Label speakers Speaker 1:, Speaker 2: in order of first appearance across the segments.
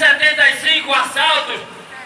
Speaker 1: 75 assaltos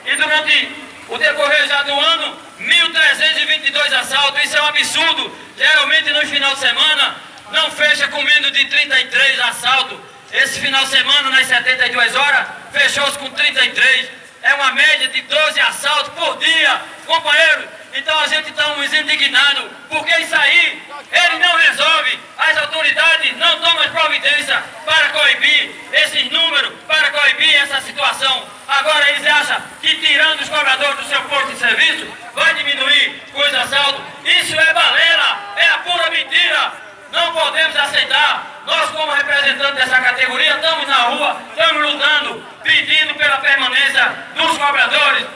Speaker 1: e durante o decorrer já do ano, 1.322 assaltos. Isso é um absurdo. Geralmente no final de semana não fecha com menos de 33 assaltos. Esse final de semana, nas 72 horas, fechou-se com 33. É uma média de 12 assaltos por dia, companheiros. Então a gente está indignados, porque isso aí, ele não resolve. As autoridades não tomam providência para coibir esses números, para coibir essa situação. Agora eles acham que tirando os cobradores do seu posto de serviço, vai diminuir os assaltos. Isso é balela, é a pura mentira. Não podemos aceitar. Nós, como representantes dessa categoria, estamos na rua, estamos lutando, pedindo pela permanência dos cobradores,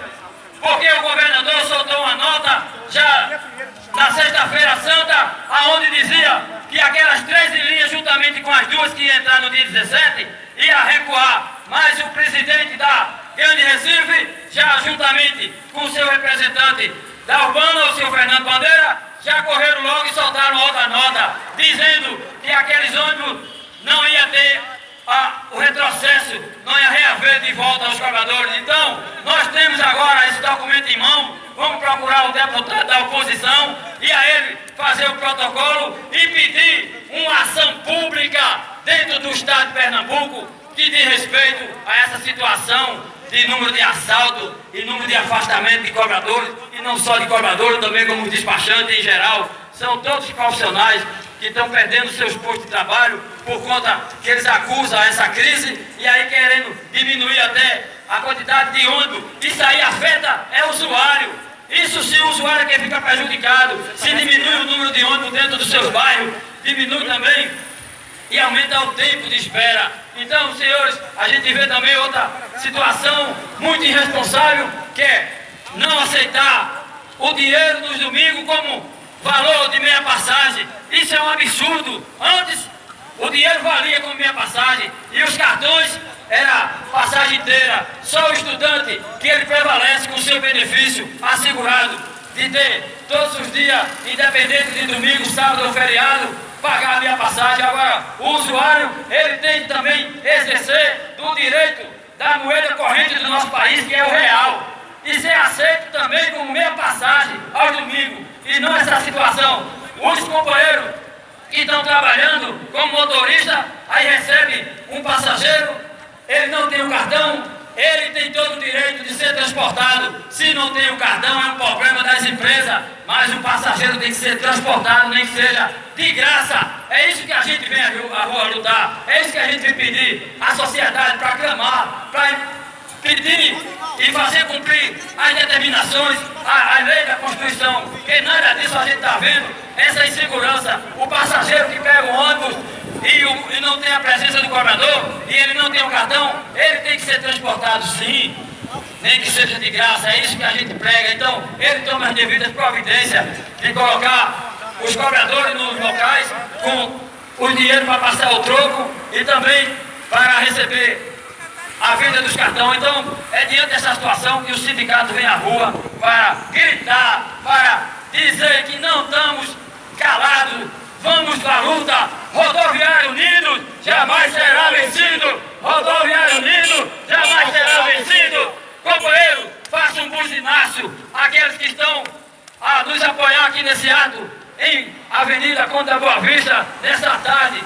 Speaker 1: porque o governador soltou uma nota já na sexta-feira santa, aonde dizia que aquelas 13 linhas, juntamente com as duas que iam entrar no dia 17, ia recuar. Mas o presidente da Grande Recife, já juntamente com o seu representante da Urbana, o senhor Fernando Bandeira, já correram logo e soltaram outra nota, dizendo que aqueles ônibus não ia ter o retrocesso, não ia reaver de volta aos cobradores. Então, nós temos agora esse documento em mão, vamos procurar o deputado da oposição e a ele fazer o protocolo e pedir uma ação pública dentro do estado de Pernambuco que diz respeito a essa situação de número de assalto e número de afastamento de cobradores, e não só de cobradores, também como despachantes em geral. São todos profissionais que estão perdendo seus postos de trabalho por conta que eles acusam essa crise e aí querendo diminuir até a quantidade de ônibus. Isso aí afeta o usuário. Isso sim, o usuário é quem fica prejudicado. Se diminui o número de ônibus dentro dos seus bairros, diminui também e aumenta o tempo de espera. Então, senhores, a gente vê também outra situação muito irresponsável, que é não aceitar o dinheiro dos domingos como valor de meia passagem. Isso é um absurdo. Antes, o dinheiro valia como meia passagem e os cartões era passagem inteira. Só o estudante que ele prevalece com o seu benefício assegurado de ter todos os dias, independente de domingo, sábado ou feriado, pagar a minha passagem. Agora, o usuário, ele tem que também exercer do direito da moeda corrente do nosso país, que é o real, e ser aceito também como meia passagem aos domingos, e não essa situação. Os companheiros que estão trabalhando como motorista, aí recebe um passageiro, ele não tem o cartão, ele tem todo o direito de ser transportado. Se não tem o cartão, é um problema das empresas, mas o passageiro tem que ser transportado, nem que seja de graça. É isso que a gente vem à rua lutar, é isso que a gente vem pedir à sociedade, para clamar, para pedir e fazer cumprir as determinações, a lei da Constituição, porque nada disso a gente está vendo, essa insegurança. O passageiro que pega o ônibus e não tem a presença do cobrador, e ele não tem o cartão, ele tem que ser transportado sim, nem que seja de graça. É isso que a gente prega. Então, ele toma as devidas providências de colocar os cobradores nos locais com o dinheiro para passar o troco e também para receber a venda dos cartões. Então, é diante dessa situação que o sindicato vem à rua para gritar, para dizer que não estamos calados. Vamos à luta. Rodoviário Unido jamais será vencido. Rodoviário Unido jamais será vencido. Companheiro, faça um buzinaço aqueles que estão a nos apoiar aqui nesse ato em Avenida Contra Boa Vista nessa tarde.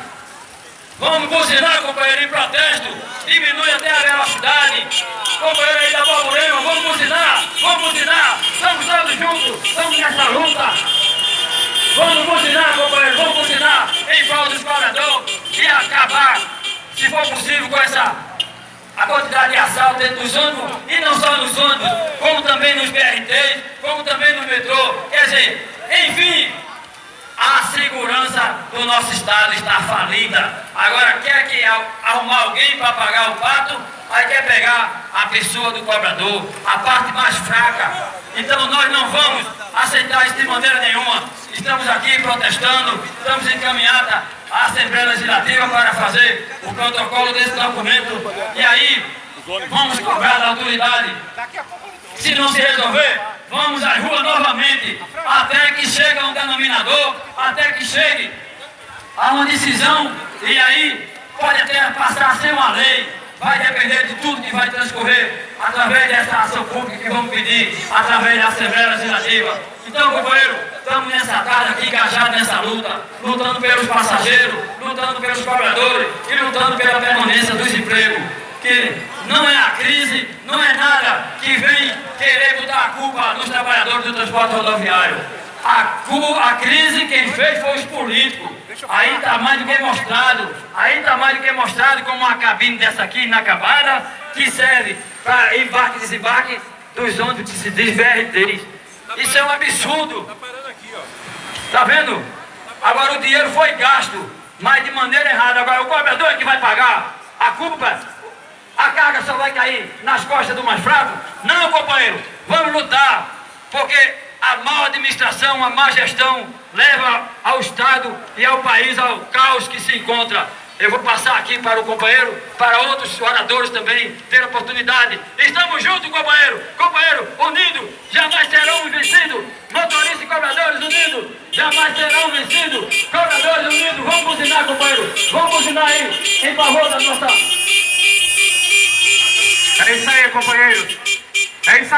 Speaker 1: Vamos buzinar, companheiro, em protesto. Diminui até a velocidade. Companheiro aí da Borborema, vamos buzinar, vamos buzinar. Estamos todos juntos, estamos nessa luta. Vamos buzinar, companheiro, vamos buzinar em prol dos cobradores e acabar, se for possível, com a quantidade de assalto dentro dos ônibus, e não só nos ônibus, como também nos BRTs, como também no metrô. Quer dizer, enfim, a segurança do nosso estado está falida. Agora quer que arrumar alguém para pagar o pato, aí quer pegar a pessoa do cobrador, a parte mais fraca. Então nós não vamos aceitar isso de maneira nenhuma. Estamos aqui protestando, estamos encaminhados à Assembleia Legislativa para fazer o protocolo desse documento. E aí vamos cobrar da autoridade. Se não se resolver, vamos às ruas novamente, até que chegue a um denominador, até que chegue a uma decisão, e aí pode até passar a ser uma lei, vai depender de tudo que vai transcorrer através dessa ação pública que vamos pedir, através da Assembleia Legislativa. Então, companheiro, estamos nessa tarde aqui engajados nessa luta, lutando pelos passageiros, lutando pelos cobradores e lutando pela permanência dos empregos. Que não é a crise, não é nada que vem querer botar a culpa nos trabalhadores do transporte rodoviário. A crise quem fez foi os políticos. Aí está mais do que mostrado, como uma cabine dessa aqui inacabada, que serve para embarque e desembarque dos ônibus que se diz VRTs. Isso é um absurdo. Tá vendo? Agora o dinheiro foi gasto, mas de maneira errada. Agora o cobrador é que vai pagar. A carga só vai cair nas costas do mais fraco? Não, companheiro, vamos lutar, porque a má administração, a má gestão leva ao Estado e ao país ao caos que se encontra. Eu vou passar aqui para o companheiro, para outros oradores também ter oportunidade. Estamos juntos, companheiro! Companheiro, unidos, jamais serão vencidos! Motoristas e cobradores unidos, jamais serão vencidos! Cobradores unidos, vamos buzinar, companheiro! Vamos buzinar aí, em favor da nossa...
Speaker 2: É isso aí, companheiro. É isso aí.